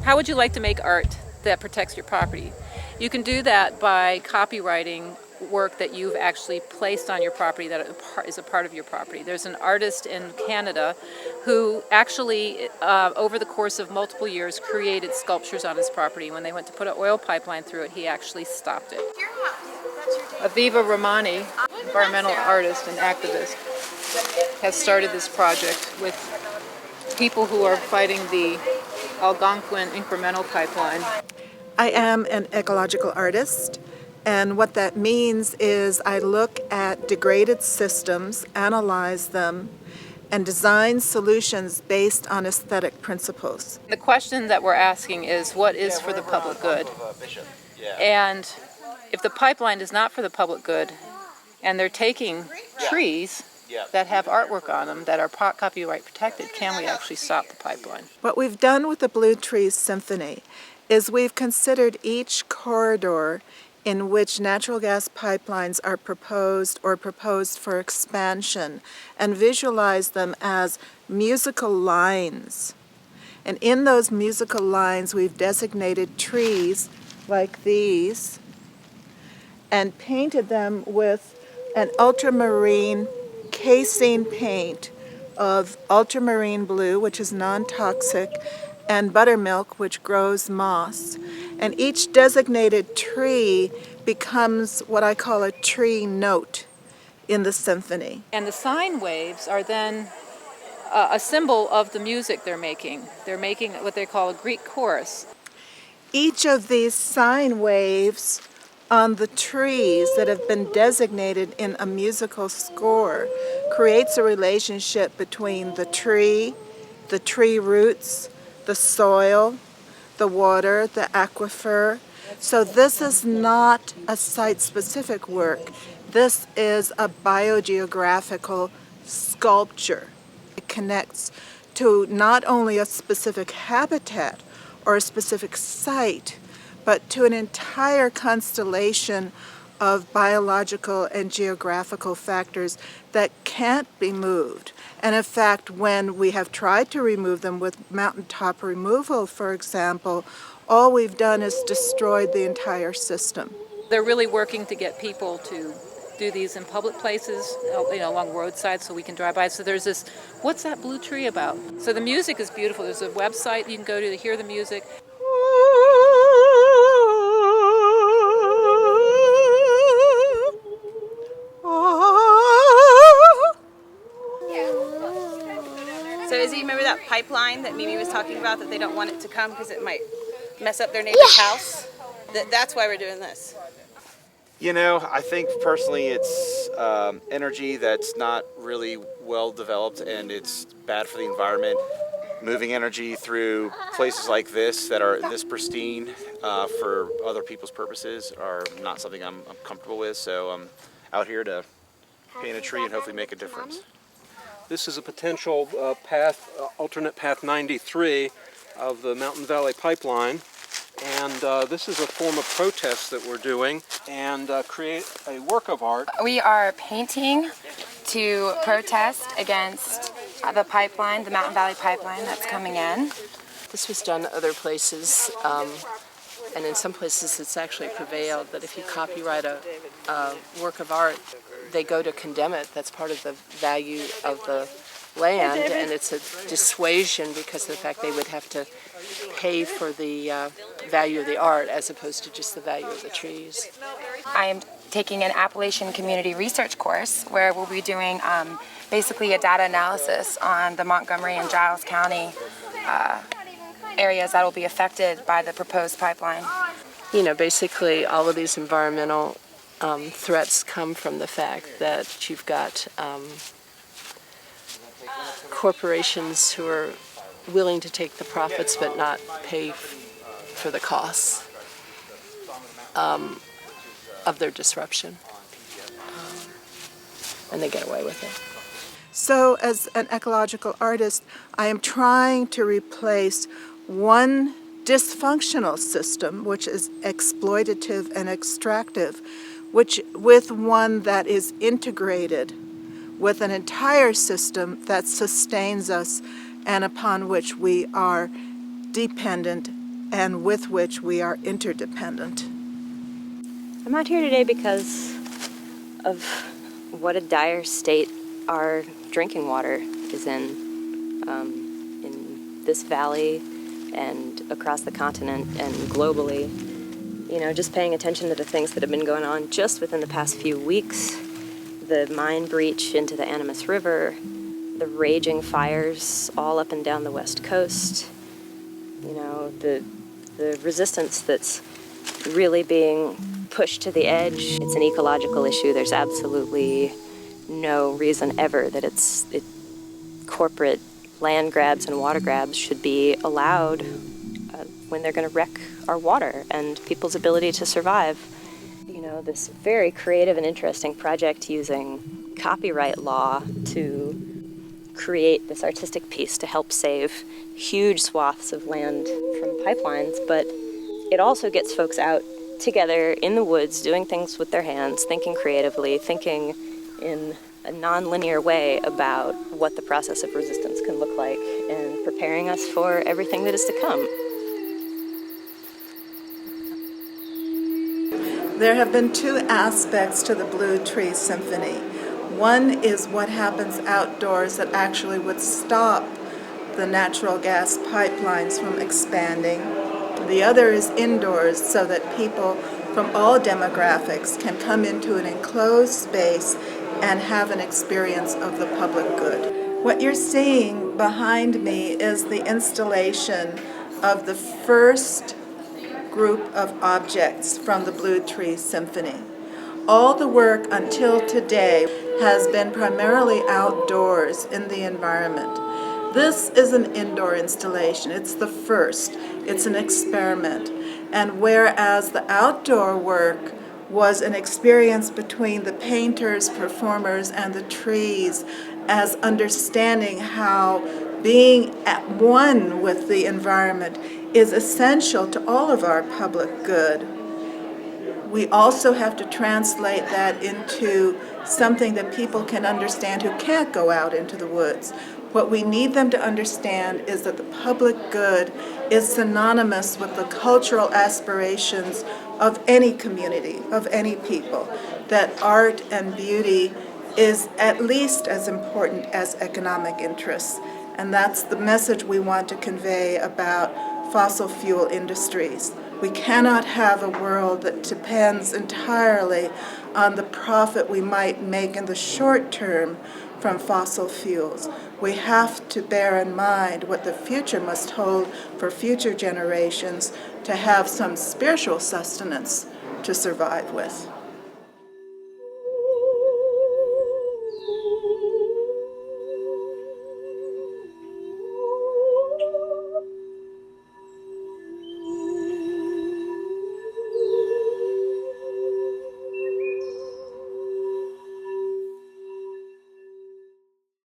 How would you like to make art that protects your property? You can do that by copywriting work that you've actually placed on your property that is a part of your property. There's an artist in Canada who actually, over the course of multiple years, created sculptures on his property. When they went to put an oil pipeline through it, he actually stopped it. Aviva Rahmani, environmental artist and activist, has started this project with people who are fighting the Algonquin incremental pipeline. I am an ecological artist, and what that means is I look at degraded systems, analyze them, and design solutions based on aesthetic principles. The question that we're asking is, what is for the public good? And if the pipeline is not for the public good, and they're taking trees that have artwork on them that are copyright protected, can we actually stop the pipeline? What we've done with the Blue Trees Symphony is we've considered each corridor in which natural gas pipelines are proposed or proposed for expansion and visualize them as musical lines. And in those musical lines, we've designated trees like these and painted them with an ultramarine casing paint of ultramarine blue, which is non-toxic, and buttermilk, which grows moss. And each designated tree becomes what I call a tree note in the symphony. And the sine waves are then a symbol of the music they're making. They're making what they call a Greek chorus. Each of these sine waves on the trees that have been designated in a musical score creates a relationship between the tree roots, the soil, the water, the aquifer. So this is not a site-specific work. This is a biogeographical sculpture. It connects to not only a specific habitat or a specific site, but to an entire constellation of biological and geographical factors that can't be moved. And in fact, when we have tried to remove them with mountaintop removal, for example, all we've done is destroyed the entire system. They're really working to get people to do these in public places, along roadsides so we can drive by. So there's this, what's that blue tree about? So the music is beautiful. There's a website you can go to hear the music. So Izzy, you remember that pipeline that Mimi was talking about, that they don't want it to come because it might mess up their neighbor's house? That's why we're doing this. You know, I think personally it's energy that's not really well developed, and it's bad for the environment. Moving energy through places like this that are this pristine for other people's purposes are not something I'm comfortable with, so I'm out here to paint a tree and hopefully make a difference. This is a potential path, alternate path 93 of the Mountain Valley Pipeline. And this is a form of protest that we're doing and create a work of art. We are painting to protest against the pipeline, the Mountain Valley Pipeline that's coming in. This was done other places, and in some places it's actually prevailed that if you copyright a work of art, they go to condemn it. That's part of the value of the land, and it's a dissuasion because of the fact they would have to pay for the value of the art as opposed to just the value of the trees. I am taking an Appalachian Community Research course where we'll be doing basically a data analysis on the Montgomery and Giles County areas that will be affected by the proposed pipeline. You know, basically all of these environmental threats come from the fact that you've got corporations who are willing to take the profits but not pay for the costs of their disruption. And they get away with it. So as an ecological artist, I am trying to replace one dysfunctional system, which is exploitative and extractive, with one that is integrated with an entire system that sustains us and upon which we are dependent and with which we are interdependent. I'm out here today because of what a dire state our drinking water is in this valley and across the continent and globally. You know, just paying attention to the things that have been going on just within the past few weeks. The mine breach into the Animas River, the raging fires all up and down the West Coast, you know, the resistance that's really being pushed to the edge. It's an ecological issue. There's absolutely no reason ever that corporate land grabs and water grabs should be allowed when they're going to wreck our water and people's ability to survive. You know, this very creative and interesting project using copyright law to create this artistic piece to help save huge swaths of land from pipelines, but it also gets folks out together in the woods doing things with their hands, thinking creatively, thinking in a non-linear way about what the process of resistance can look like and preparing us for everything that is to come. There have been two aspects to the Blue Tree Symphony. One is what happens outdoors that actually would stop the natural gas pipelines from expanding. The other is indoors, so that people from all demographics can come into an enclosed space and have an experience of the public good. What you're seeing behind me is the installation of the first group of objects from the Blue Tree Symphony. All the work until today has been primarily outdoors in the environment. This is an indoor installation. It's the first. It's an experiment. And whereas the outdoor work was an experience between the painters, performers, and the trees, as understanding how being at one with the environment is essential to all of our public good. We also have to translate that into something that people can understand who can't go out into the woods. What we need them to understand is that the public good is synonymous with the cultural aspirations of any community, of any people, that art and beauty is at least as important as economic interests. And that's the message we want to convey about fossil fuel industries. We cannot have a world that depends entirely on the profit we might make in the short term from fossil fuels. We have to bear in mind what the future must hold for future generations to have some spiritual sustenance to survive with.